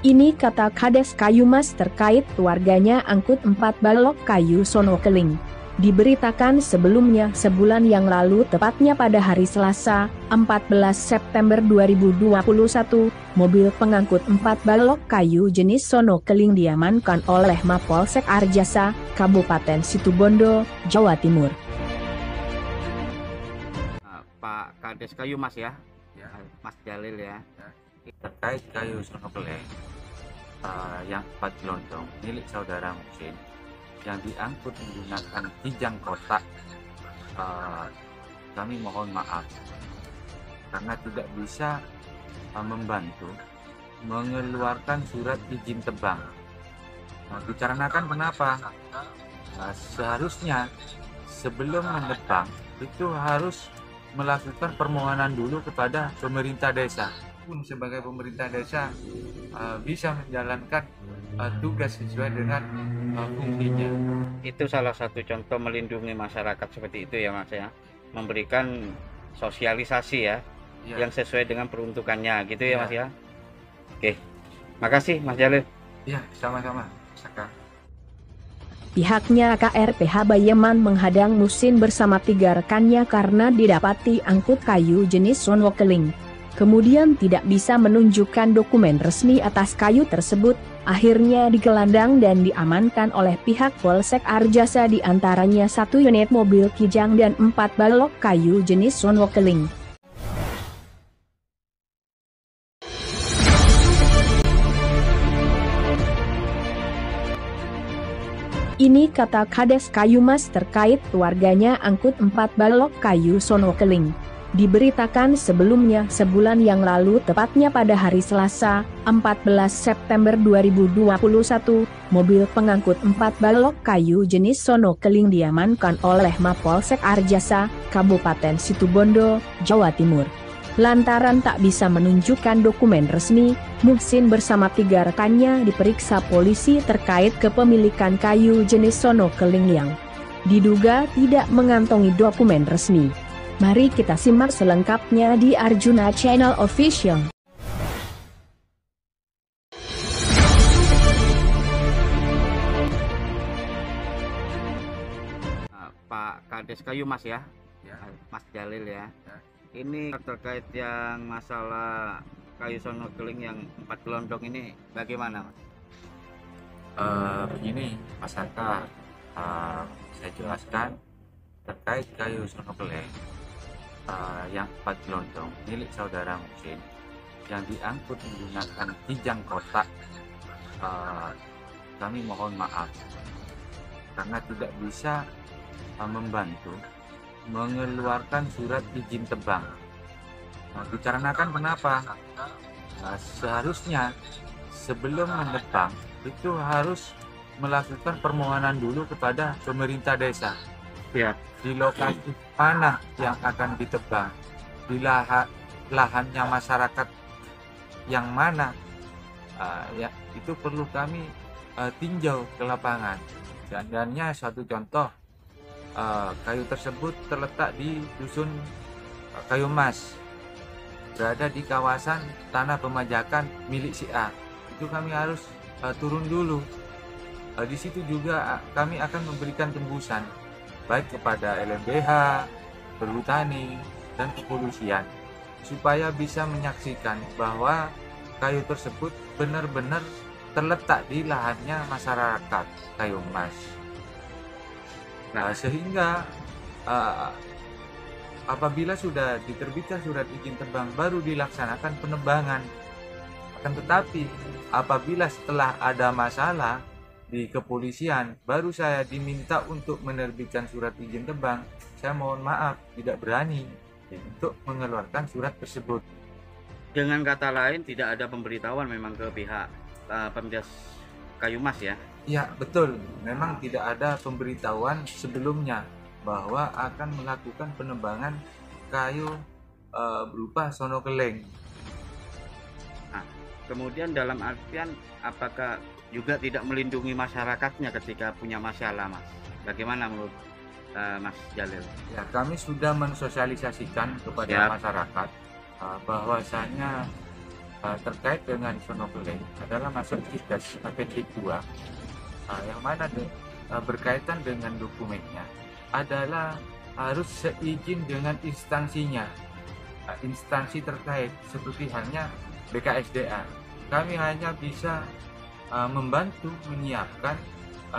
Ini kata Kades Kayumas terkait keluarganya angkut 4 balok kayu sono keling. Diberitakan sebelumnya sebulan yang lalu tepatnya pada hari Selasa, 14 September 2021, mobil pengangkut 4 balok kayu jenis sono keling diamankan oleh Mapolsek Arjasa, Kabupaten Situbondo, Jawa Timur. Pak Kades Kayumas ya, Mas Jalil ya. Terkait kayu sono keling yang 4 gelondong milik saudara Muhsin yang diangkut menggunakan kijang kotak, kami mohon maaf karena tidak bisa membantu mengeluarkan surat izin tebang. Dikarenakan kenapa? Seharusnya sebelum menebang itu harus melakukan permohonan dulu kepada pemerintah desa. Pun sebagai pemerintah desa bisa menjalankan tugas sesuai dengan fungsinya. Itu salah satu contoh melindungi masyarakat seperti itu ya Mas ya, memberikan sosialisasi ya, yang sesuai dengan peruntukannya gitu ya Mas ya. Oke, makasih Mas Jalil. Ya, sama-sama. Saka. Pihaknya KRPH Bayeman menghadang Muhsin bersama 3 rekannya karena didapati angkut kayu jenis sono keling. Kemudian tidak bisa menunjukkan dokumen resmi atas kayu tersebut, akhirnya digelandang dan diamankan oleh pihak Polsek Arjasa, diantaranya 1 unit mobil kijang dan 4 balok kayu jenis sono keling. Ini kata Kades Kayumas terkait keluarganya angkut 4 balok kayu sono keling. Diberitakan sebelumnya sebulan yang lalu tepatnya pada hari Selasa, 14 September 2021, mobil pengangkut 4 balok kayu jenis sono keling diamankan oleh Mapolsek Arjasa, Kabupaten Situbondo, Jawa Timur. Lantaran tak bisa menunjukkan dokumen resmi, Muhsin bersama 3 rekannya diperiksa polisi terkait kepemilikan kayu jenis sono keling yang diduga tidak mengantongi dokumen resmi. Mari kita simak selengkapnya di Arjuna Channel Official. Pak Kades Kayumas ya, Mas Jalil ya. Ini terkait yang masalah kayu sono keling yang 4 gelondong ini bagaimana Mas? Begini Mas Saka, saya jelaskan terkait kayu sono keling yang 4 gelondong milik saudara Muhsin yang diangkut menggunakan kijang kotak, kami mohon maaf karena tidak bisa membantu mengeluarkan surat izin tebang. Dikarenakan kenapa? Seharusnya sebelum menebang itu harus melakukan permohonan dulu kepada pemerintah desa. Ya. Di lokasi mana yang akan ditebang, di lahannya masyarakat yang mana, ya itu perlu kami tinjau ke lapangan. Dan suatu contoh, kayu tersebut terletak di dusun Kayumas, berada di kawasan tanah pemajakan milik si A. Itu kami harus turun dulu. Di situ juga kami akan memberikan tembusan baik kepada LMBH, Perhutani, dan kepolisian supaya bisa menyaksikan bahwa kayu tersebut benar-benar terletak di lahannya masyarakat Kayumas. Sehingga apabila sudah diterbitkan surat izin tebang baru dilaksanakan penebangan. Akan tetapi apabila setelah ada masalah di kepolisian baru saya diminta untuk menerbitkan surat izin tebang, saya mohon maaf tidak berani untuk mengeluarkan surat tersebut. Dengan kata lain tidak ada pemberitahuan memang ke pihak Pemdas Kayumas ya? Ya betul, memang tidak ada pemberitahuan sebelumnya bahwa akan melakukan penebangan kayu berupa sono keling. Nah, kemudian dalam artian apakah juga tidak melindungi masyarakatnya ketika punya masalah, Mas? Bagaimana menurut Mas Jalil? Ya, kami sudah mensosialisasikan kepada masyarakat bahwasanya terkait dengan sonokeling adalah masuk tugas PPT 2 yang mana berkaitan dengan dokumennya adalah harus seizin dengan instansinya, instansi terkait seperti halnya BKSDA. Kami hanya bisa membantu menyiapkan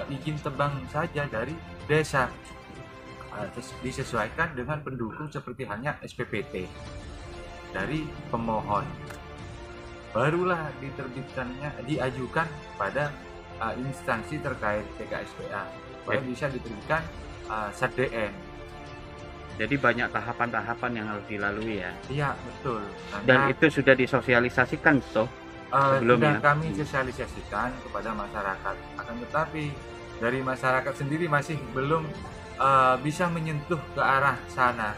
izin tebang saja dari desa, disesuaikan dengan pendukung seperti halnya SPPT dari pemohon. Barulah diajukan pada instansi terkait BKSDA supaya bisa diberikan SADN. Jadi banyak tahapan-tahapan yang harus dilalui ya. Iya, betul. Dan itu sudah disosialisasikan toh sebelumnya. Sudah kami sosialisasikan kepada masyarakat. Akan tetapi dari masyarakat sendiri masih belum bisa menyentuh ke arah sana,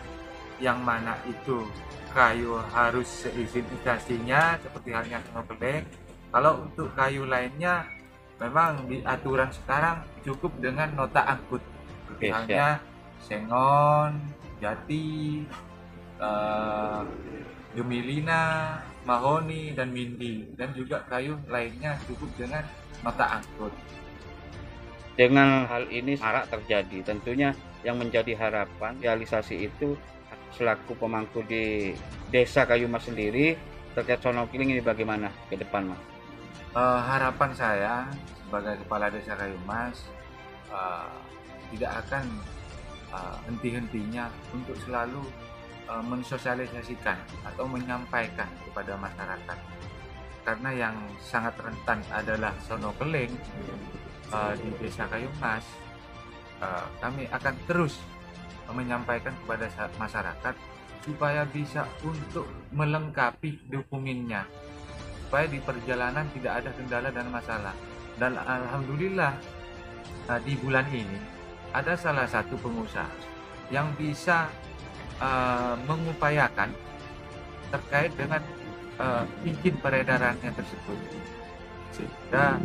yang mana itu kayu harus seizin instansinya seperti halnya sonokeling. Kalau untuk kayu lainnya memang di aturan sekarang cukup dengan nota angkut seperti halnya sengon, jati, gemilina, mahoni, dan mindi, dan juga kayu lainnya cukup dengan nota angkut. Dengan hal ini marak terjadi, tentunya yang menjadi harapan realisasi itu selaku pemangku di Desa Kayumas sendiri terkait sonokeling ini bagaimana ke depan, Mas? Harapan saya sebagai kepala Desa Kayumas tidak akan henti-hentinya untuk selalu mensosialisasikan atau menyampaikan kepada masyarakat, karena yang sangat rentan adalah sonokeling di Desa Kayumas. Kami akan terus menyampaikan kepada masyarakat supaya bisa untuk melengkapi dokumennya, supaya di perjalanan tidak ada kendala dan masalah. Dan alhamdulillah di bulan ini ada salah satu pengusaha yang bisa mengupayakan terkait dengan izin peredarannya tersebut, sehingga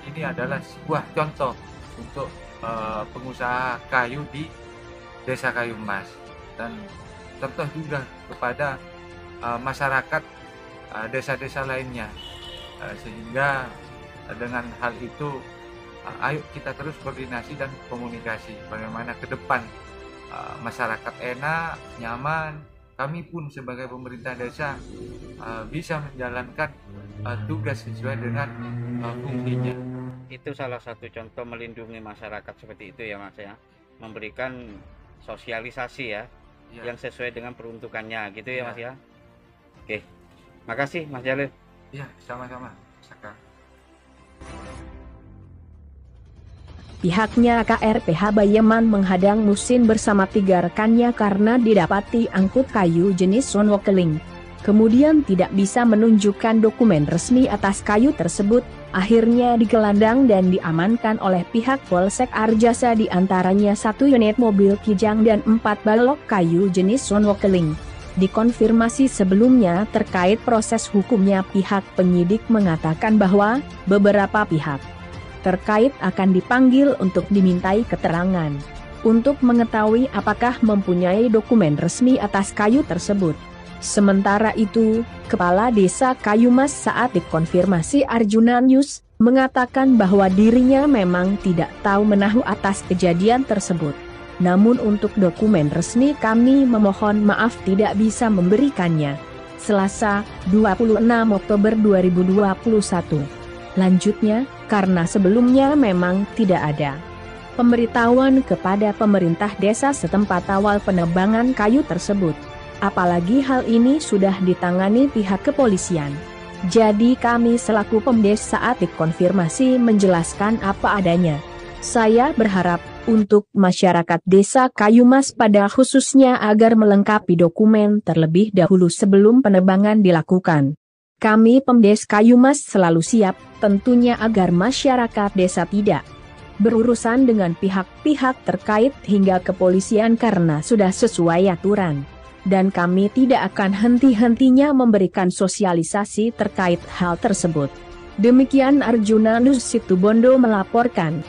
ini adalah sebuah contoh untuk pengusaha kayu di Desa Kayumas, dan contoh juga kepada masyarakat desa-desa lainnya, sehingga dengan hal itu ayo kita terus koordinasi dan komunikasi bagaimana ke depan masyarakat enak, nyaman. Kami pun sebagai pemerintah desa bisa menjalankan tugas sesuai dengan fungsinya. Itu salah satu contoh melindungi masyarakat seperti itu ya, Mas ya, memberikan sosialisasi ya, yang sesuai dengan peruntukannya gitu ya, Mas ya. Oke, makasih Mas Jalil. Ya, sama-sama. Saka. Pihaknya KRPH Bayeman menghadang Musin bersama 3 rekannya karena didapati angkut kayu jenis sonokeling. Kemudian tidak bisa menunjukkan dokumen resmi atas kayu tersebut, akhirnya digelandang dan diamankan oleh pihak Polsek Arjasa, diantaranya 1 unit mobil kijang dan 4 balok kayu jenis sonokeling. Dikonfirmasi sebelumnya terkait proses hukumnya, pihak penyidik mengatakan bahwa beberapa pihak terkait akan dipanggil untuk dimintai keterangan untuk mengetahui apakah mempunyai dokumen resmi atas kayu tersebut. Sementara itu, Kepala Desa Kayumas saat dikonfirmasi Arjuna News mengatakan bahwa dirinya memang tidak tahu menahu atas kejadian tersebut. Namun untuk dokumen resmi kami memohon maaf tidak bisa memberikannya. Selasa, 26 Oktober 2021. Lanjutnya, karena sebelumnya memang tidak ada pemberitahuan kepada pemerintah desa setempat awal penebangan kayu tersebut. Apalagi hal ini sudah ditangani pihak kepolisian. Jadi kami selaku Pemdes saat dikonfirmasi menjelaskan apa adanya. Saya berharap untuk masyarakat Desa Kayumas pada khususnya agar melengkapi dokumen terlebih dahulu sebelum penebangan dilakukan. Kami Pemdes Kayumas selalu siap, tentunya agar masyarakat desa tidak berurusan dengan pihak-pihak terkait hingga kepolisian karena sudah sesuai aturan. Dan kami tidak akan henti-hentinya memberikan sosialisasi terkait hal tersebut. Demikian Arjuna News Situbondo melaporkan.